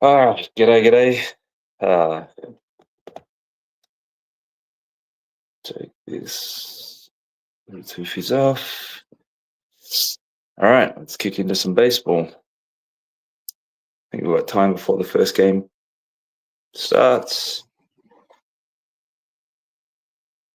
G'day. Uh, Take this Bluetooth off. All right, let's kick into some baseball. I think we've got time before the first game starts.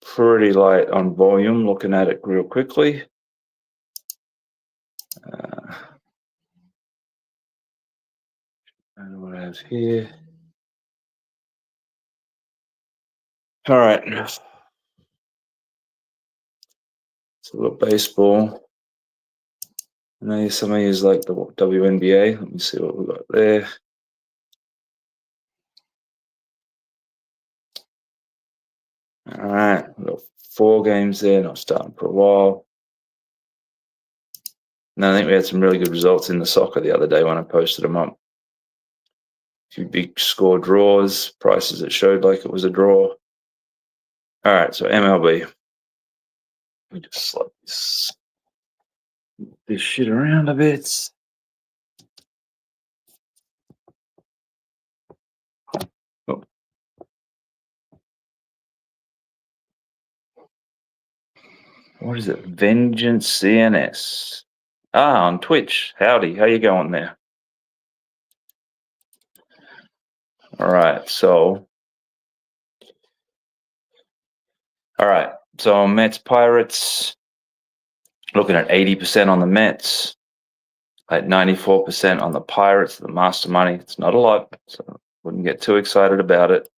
Pretty light on volume, looking at it real quickly. And what I have here. All right. So we've got baseball. I know some of you like the WNBA. Let me see what we've got there. All right, we've got 4 games there, not starting for a while. And I think we had some really good results in the soccer the other day when I posted them up. A few big score draws, prices that showed like it was a draw. All right, so MLB. Let me just slide this shit around a bit. Oh. What is it? Vengeance CNS. On Twitch. Howdy, how you going there? All right, so Mets Pirates, looking at 80% on the Mets, at 94% on the Pirates, the master money. It's not a lot, so wouldn't get too excited about it.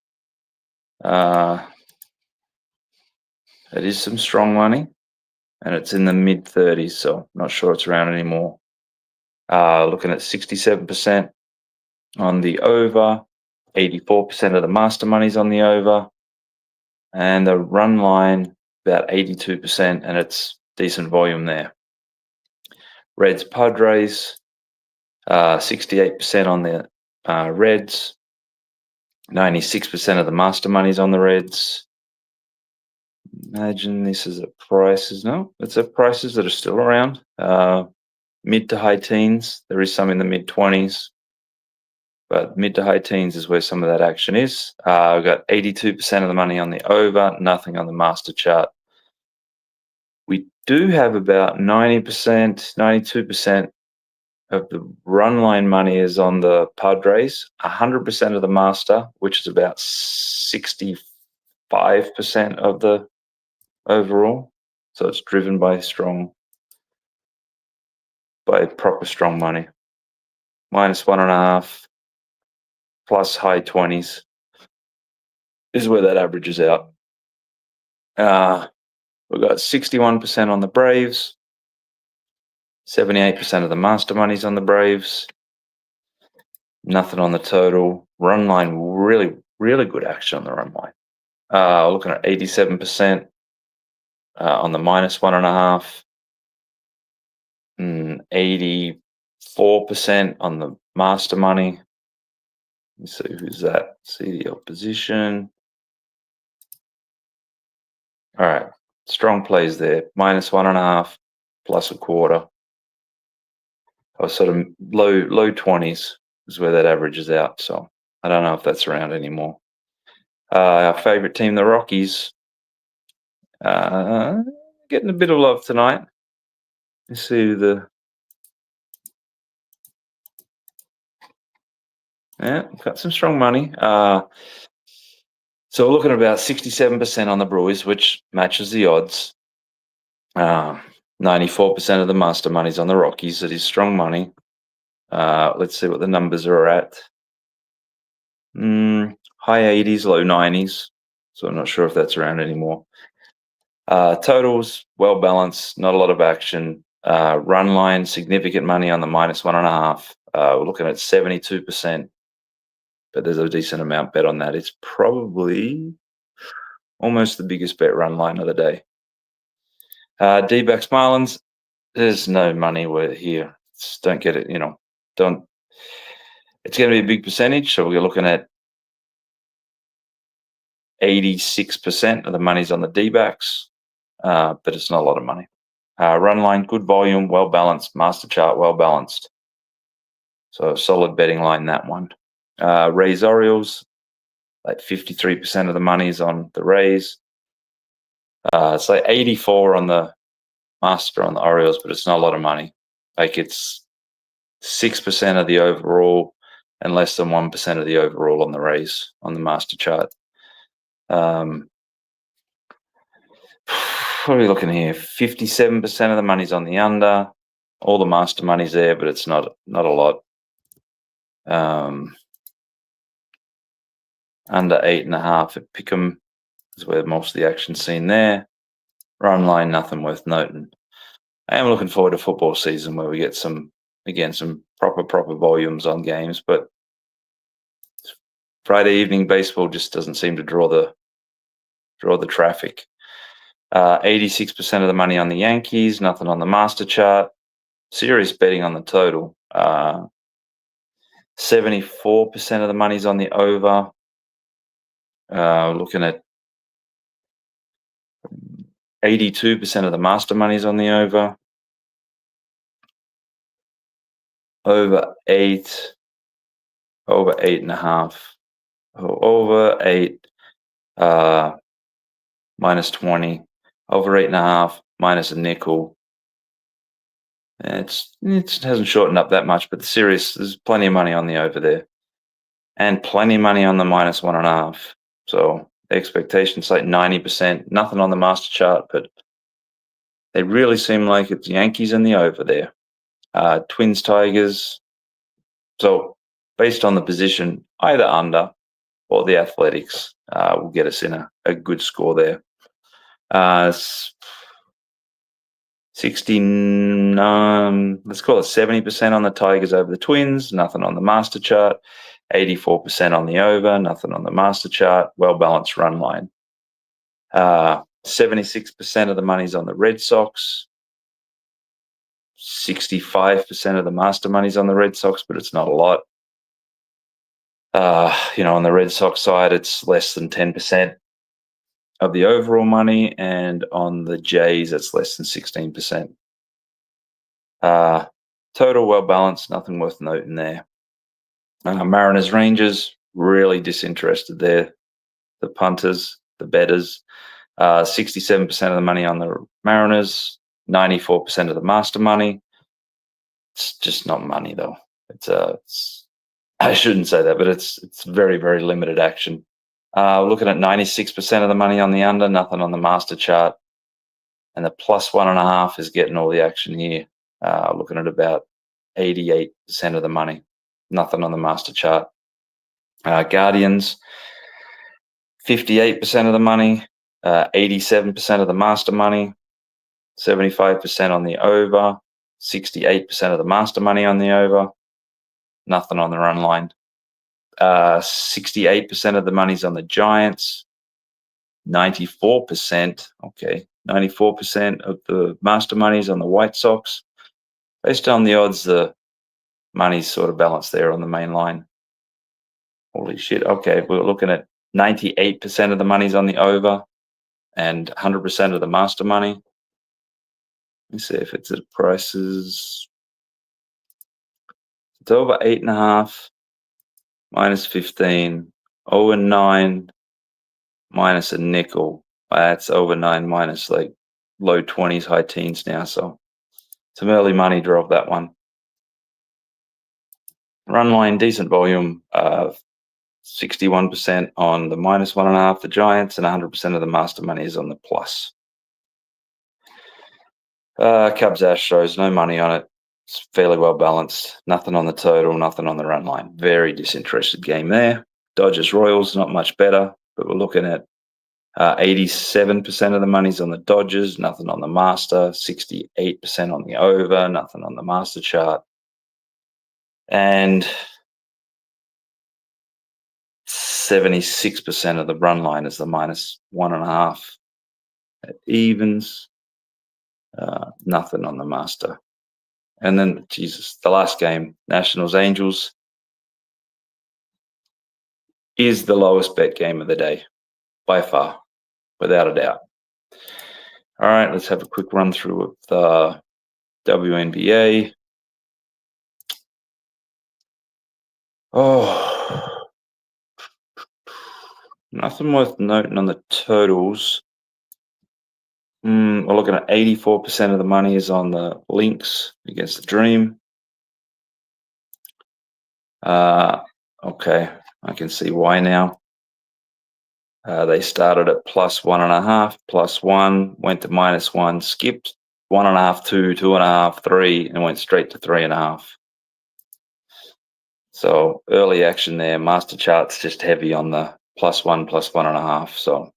It is some strong money, and it's in the mid-30s, so not sure it's around anymore. Looking at 67% on the over, 84% of the master money's on the over, and the run line about 82%, and it's decent volume there. Reds Padres, 68% on the Reds, 96% of the master money's on the Reds. Imagine this is at prices. No, it's at prices that are still around. Mid to high teens. There is some in the mid 20s, but mid to high teens is where some of that action is. We've got 82% of the money on the over, nothing on the master chart. We do have about 90%, 92% of the run line money is on the Padres, 100% of the master, which is about 65% of the overall. So it's driven by proper strong money. -1.5 plus high 20s is where that averages out. We've got 61% on the Braves, 78% of the master money's on the Braves, nothing on the total. Run line, really, really good action on the run line. Looking at 87% on the -1.5, 84% on the master money. Let's see who's that. See the opposition. All right, strong plays there. -1.5 plus a quarter. Or sort of low 20s is where that averages out. So I don't know if that's around anymore. Our favorite team, the Rockies, getting a bit of love tonight. Let's see got some strong money. So we're looking at about 67% on the Brewers, which matches the odds. 94% of the master money's on the Rockies. It is strong money. Let's see what the numbers are at. High 80s, low 90s. So I'm not sure if that's around anymore. Totals, well balanced, not a lot of action. Run line, significant money on the -1.5. We're looking at 72%, but there's a decent amount bet on that. It's probably almost the biggest bet run line of the day. D-backs Marlins, there's no money here. Don't get it, don't. It's going to be a big percentage, so we're looking at 86% of the money's on the D-backs, but it's not a lot of money. Run line, good volume, well balanced. Master chart, well balanced. So solid betting line, that one. Rays Orioles, like 53% of the money is on the Rays. It's like 84 on the Master on the Orioles, but it's not a lot of money. Like it's 6% of the overall and less than 1% of the overall on the Rays on the Master chart. What are we looking here? 57% of the money's on the under. All the Master money's there, but it's not a lot. Under 8.5 at Pick'em is where most of the action's seen there. Run line, nothing worth noting. I am looking forward to football season where we get some proper volumes on games, but Friday evening baseball just doesn't seem to draw the traffic. 86% of the money on the Yankees, nothing on the Master chart. Serious betting on the total. 74% of the money's on the over. Looking at 82% of the Master money's on the over. Over 8, over 8.5, over 8, minus 20, over 8.5, minus a nickel. It hasn't shortened up that much, but there's plenty of money on the over there, and plenty of money on the minus 1.5. So the expectation's like 90%. Nothing on the Master chart, but they really seem like it's Yankees and the over there. Twins, Tigers. So based on the position, either under or the Athletics will get us in a good score there. 69, let's call it 70% on the Tigers over the Twins, nothing on the Master chart. 84% on the over, nothing on the Master chart. Well balanced run line. 76% of the money's on the Red Sox. 65% of the Master money's on the Red Sox, but it's not a lot. On the Red Sox side, it's less than 10% of the overall money, and on the Jays, it's less than 16%. Total well balanced, nothing worth noting there. Mariners, Rangers, really disinterested there. The punters, the betters, 67% of the money on the Mariners, 94% of the Master money. It's just not money though. It's I shouldn't say that, but it's very, very limited action. Looking at 96% of the money on the under, nothing on the Master chart, and the plus 1.5 is getting all the action here. Looking at about 88% of the money, nothing on the Master chart. Guardians, 58% of the money, 87% of the Master money, 75% on the over, 68% of the Master money on the over, nothing on the run line. 68% of the money's on the Giants, 94%, 94% of the Master money's on the White Sox. Based on the odds, the money's sort of balanced there on the main line. Holy shit. Okay, we're looking at 98% of the money's on the over and 100% of the Master money. Let me see if it's at prices. It's over 8.5, minus 15, over 9, minus a nickel. That's over 9 minus like low 20s, high teens now. So some early money drove that one. Run line, decent volume, 61% on the minus 1.5, the Giants, and 100% of the Master money is on the plus. Cubs, Astros, no money on it. It's fairly well balanced. Nothing on the total, nothing on the run line. Very disinterested game there. Dodgers, Royals, not much better, but we're looking at 87% of the money's on the Dodgers, nothing on the Master, 68% on the over, nothing on the Master chart. And 76% of the run line is the minus 1.5 at evens, nothing on the Master. And then, the last game, Nationals, Angels, is the lowest bet game of the day, by far, without a doubt. All right, let's have a quick run through of the WNBA. Oh, nothing worth noting on the totals. We're looking at 84% of the money is on the Lynx against the Dream. Okay, I can see why now. They started at +1.5, +1, went to -1, skipped 1.5, 2, 2.5, 3, and went straight to 3.5. So early action there. Master chart's just heavy on the +1, +1.5. So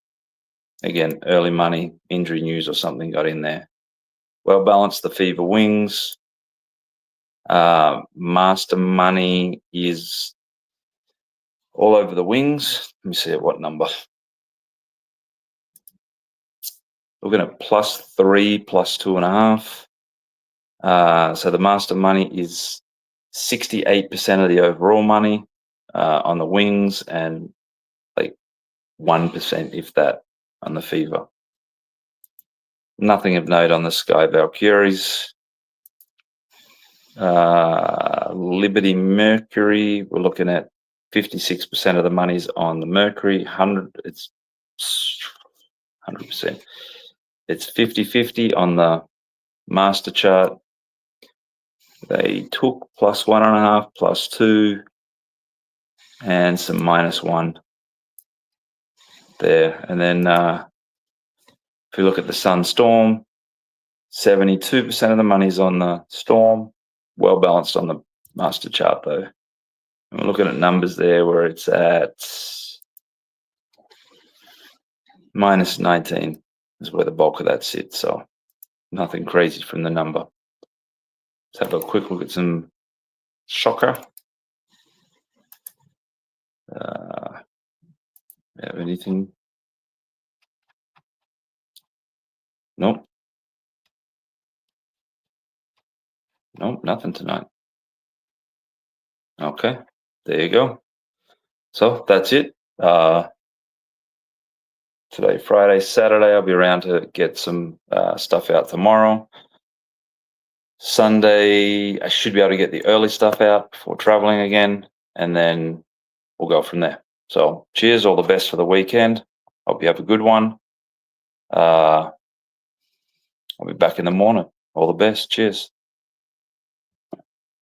again, early money, injury news or something got in there. Well balanced, the Fever Wings. Master money is all over the Wings. Let me see at what number. Looking at +3, +2.5. So the master money is 68% of the overall money on the Wings, and like 1%, if that, on the Fever. Nothing of note on the Sky Valkyries. Liberty Mercury, we're looking at 56% of the money's on the Mercury. 100%. It's 50-50 on the master chart. They took +1.5, +2, and some -1 there. And then if you look at the Sun Storm, 72% of the money's on the Storm. Well balanced on the master chart though. And we're looking at numbers there where it's at -19 is where the bulk of that sits. So nothing crazy from the number. Let's have a quick look at some Shocker. Have anything? Nope. Nope, nothing tonight. Okay, there you go. So that's it. Today, Friday, Saturday, I'll be around to get some stuff out tomorrow. Sunday, I should be able to get the early stuff out before traveling again, and then we'll go from there. So cheers, all the best for the weekend. Hope you have a good one. I'll be back in the morning. All the best. Cheers.